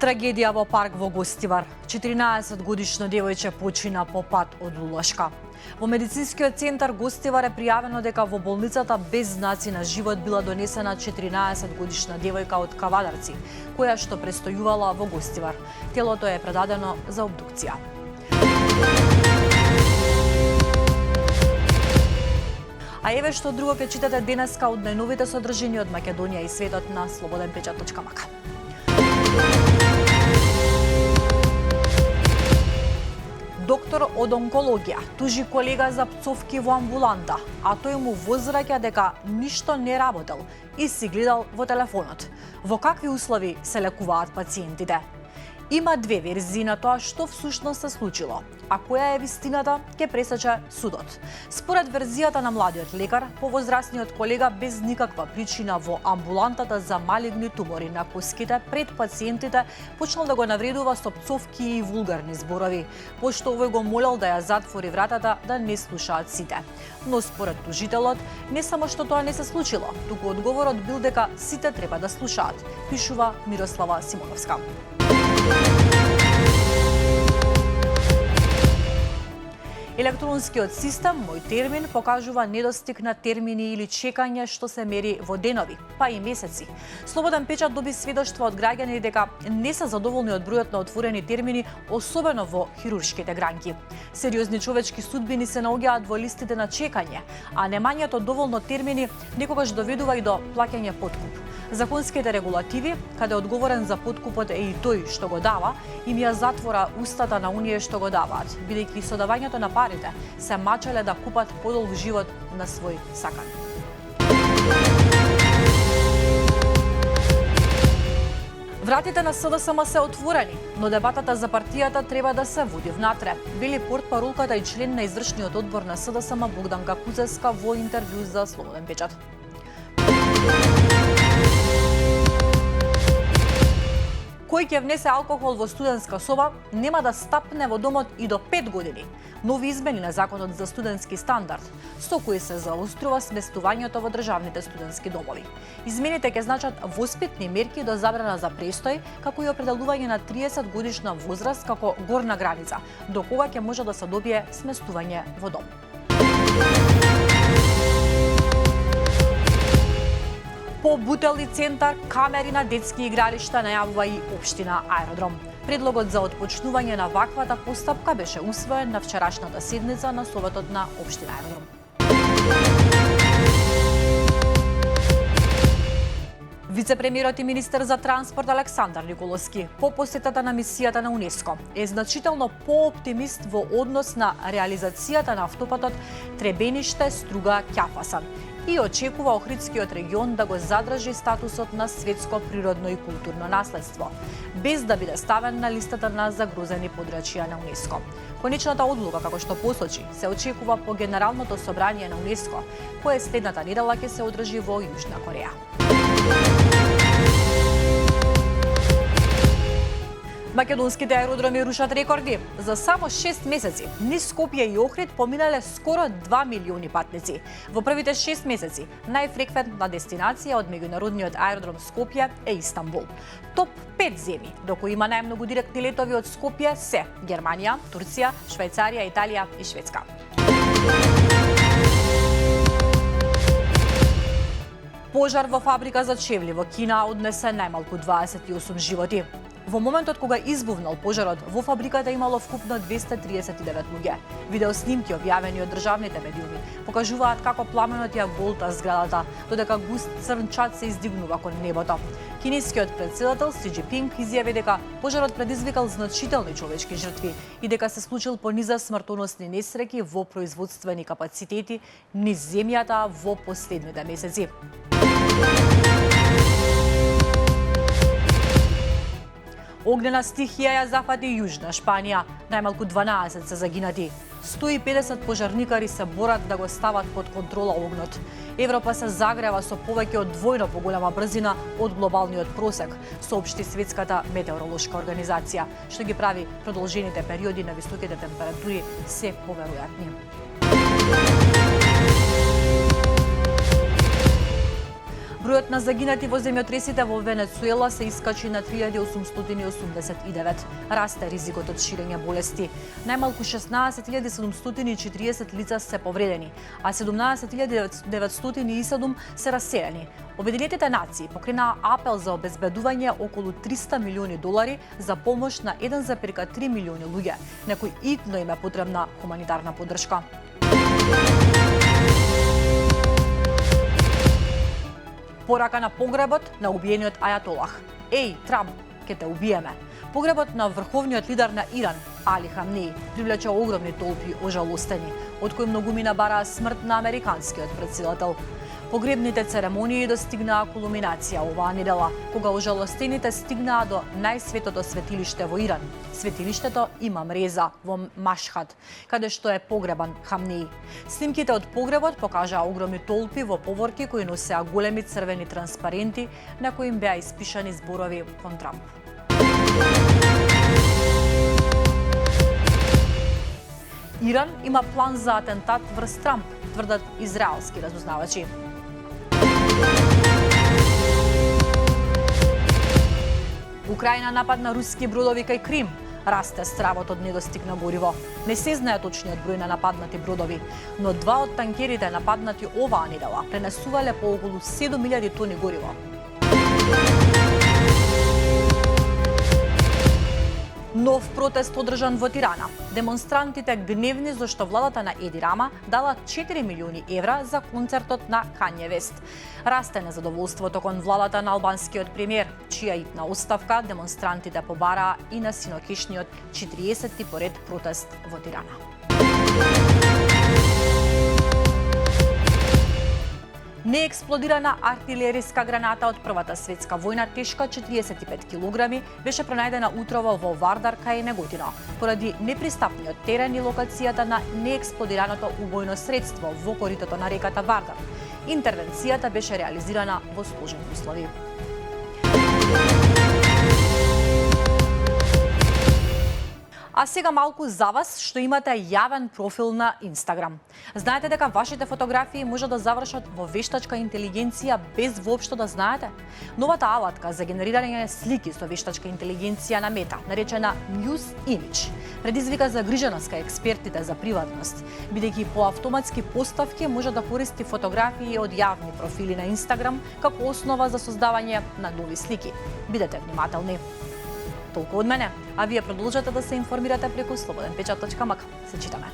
Трагедија во парк во Гостивар. 14-годишно девојче почина по пат од улашка. Во медицинскиот центар Гостивар е пријавено дека во болницата без знаци на живот била донесена 14-годишна девојка од Кавадарци, која што престојувала во Гостивар. Телото е предадено за обдукција. А еве што друго ќе читате денеска од најновите содржини од Македонија и светот на slobodnpečat.mk. Доктор од онкологија тужи колега за пцовки во амбуланта, а тој му возвраќа дека ништо не работел и си гледал во телефонот. Во какви услови се лекуваат пациентите? Има две верзии на тоа што всушност се случило, а која е вистината ќе пресече судот. Според верзијата на младиот лекар, повозрасниот колега без никаква причина во амбулантата за малигни тумори на коските пред пациентите почнал да го навредува со пцовки и вулгарни зборови, пошто овој го молел да ја затвори вратата да не слушаат сите. Но според тужителот, не само што тоа не се случило, туку одговорот бил дека сите треба да слушаат, пишува Мирослава Симоновска. Електронскиот систем Мој термин покажува недостиг на термини или чекање што се мери во денови, па и месеци. Слободен печат доби сведоштво од граѓани дека не се задоволни од бројот на отворени термини, особено во хируршките гранки. Сериозни човечки судбини се наоѓаат во листите на чекање, а немањето доволно термини некогаш доведува и до плаќање подкуп. Законските регулативи, каде одговорен за подкупот е и тој што го дава, им ја затвора устата на оние што го даваат, бидејќи со давањето на парите се мачеле да купат подолг живот на свој сакан. Вратите на СДСМ се отворени, но дебатата за партијата треба да се води внатре, вели портпаролката и член на извршниот одбор на СДСМ Богданка Кузевска во интервју за Слободен печат. Кој ќе внесе алкохол во студентска соба, нема да стапне во домот и до 5 години. Нови измени на законот за студентски стандард, со кои се заострува сместувањето во државните студентски домови. Измените ќе значат воспитни мерки до забрана за престој, како и определување на 30 годишна возраст како горна граница, до кога ќе може да се добие сместување во дом. По бутелни центар, камери на детски игралишта најавува и општина Аеродром. Предлогот за отпочнување на ваквата постапка беше усвоен на вчерашната седница на Советот на општина Аеродром. Вице-премиерот и министер за транспорт Александар Николовски по посетата на мисијата на УНЕСКО е значително пооптимист во однос на реализацијата на автопатот Требениште-Струга-Ќафасан и очекува Охридскиот регион да го задржи статусот на светско природно и културно наследство, без да биде ставен на листата на загрозени подрачја на УНЕСКО. Конечната одлука, како што посочи, се очекува по Генералното собрание на УНЕСКО, кое следната недела ќе се одржи во Јужна Кореја. Македонските аеродроми рушат рекорди. За само 6 месеци низ Скопје и Охрид поминале скоро 2 милиони патници. Во првите 6 месеци најфреквентна дестинација од меѓународниот аеродром Скопје е Истанбул. Топ 5 земји до кои има најмногу директни летови од Скопје се Германија, Турција, Швајцарија, Италија и Шведска. Пожар во фабрика за чевли во Кина однесе најмалку 28 животи. Во моментот кога избувнал пожарот, во фабриката имало вкупно 239 луѓе. Видеоснимки објавени од државните медиуми покажуваат како пламенот ја голта зградата, додека густ црн чад се издигнува кон небото. Кинескиот претседател Си Џинпинг изјави дека пожарот предизвикал значителни човечки жртви и дека се случил по низа смртоносни несреќи во производствени капацитети низ земјата во последните месеци. Огнена стихија ја зафати Јужна Шпанија. Најмалку 12 се загинати. 150 пожарникари се борат да го стават под контрола огнот. Европа се загрева со повеќе од двојно поголема брзина од глобалниот просек, соопшти Светската метеоролошка организација, што ги прави продолжените периоди на високите температури се поверојатни. Бројот на загинати во земјотресите во Венецуела се искачи на 3889. Расте ризикот од ширење болести. Најмалку 16740 лица се повредени, а 17907 се раселени. Обединетите нации покренаа апел за обезбедување околу 300 милиони долари за помош на 1,3 милиони луѓе, на кои итно им е потребна хуманитарна поддршка. Порака на погребот на убиениот ајатолах. Еј, Трамп, ке те убиеме. Погребот на врховниот лидер на Иран, Али Хамнеи, привлече огромни толпи ожалостени, од кои многумина бараа смрт на американскиот претседател. Погребните церемонии достигнаа кулминација оваа недела, кога ожалостените стигнаа до најсветото светилиште во Иран. Светилиштето има мреза во Машхад, каде што е погребан Хамнеи. Снимките од погребот покажаа огромни толпи во поворки кои носеа големи црвени транспаренти на кои им беа испишани зборови кон Трамп. Иран има план за атентат врз Трамп, тврдат израелски разузнавачи. Украина нападна руски бродови кај Крим. Расте стравот од недостиг на гориво. Не се знае точниот број на нападнати бродови, но два од танкерите нападнати оваа недела пренесувале по околу 7000 тони гориво. Нов протест одржан во Тирана. Демонстрантите гневни зашто владата на Еди Рама дала 4 милиони евра за концертот на Кање Вест. Расте незадоволството кон владата на албанскиот премиер, чија итна оставка демонстрантите побараа и на синокишниот 40-ти поред протест во Тирана. Неексплодирана артилериска граната од Првата светска војна тешка 45 килограми беше пронајдена утрово во Вардар кај Неготино, поради непристапниот терен и локацијата на неексплодираното убојно средство во коритото на реката Вардар. Интервенцијата беше реализирана во сложени услови. А сега малку за вас што имате јавен профил на Инстаграм. Знаете дека вашите фотографии може да завршат во вештачка интелигенција без воопшто да знаете? Новата алатка за генерирање слики со вештачка интелигенција на Мета, наречена Muse Image, предизвика загриженост кај експертите за приватност, бидејќи по автоматски поставки може да користи фотографии од јавни профили на Инстаграм како основа за создавање на нови слики. Бидете внимателни. Толку од мене, а вие продолжете да се информирате преку slobodnpečat.mk. Се читаме.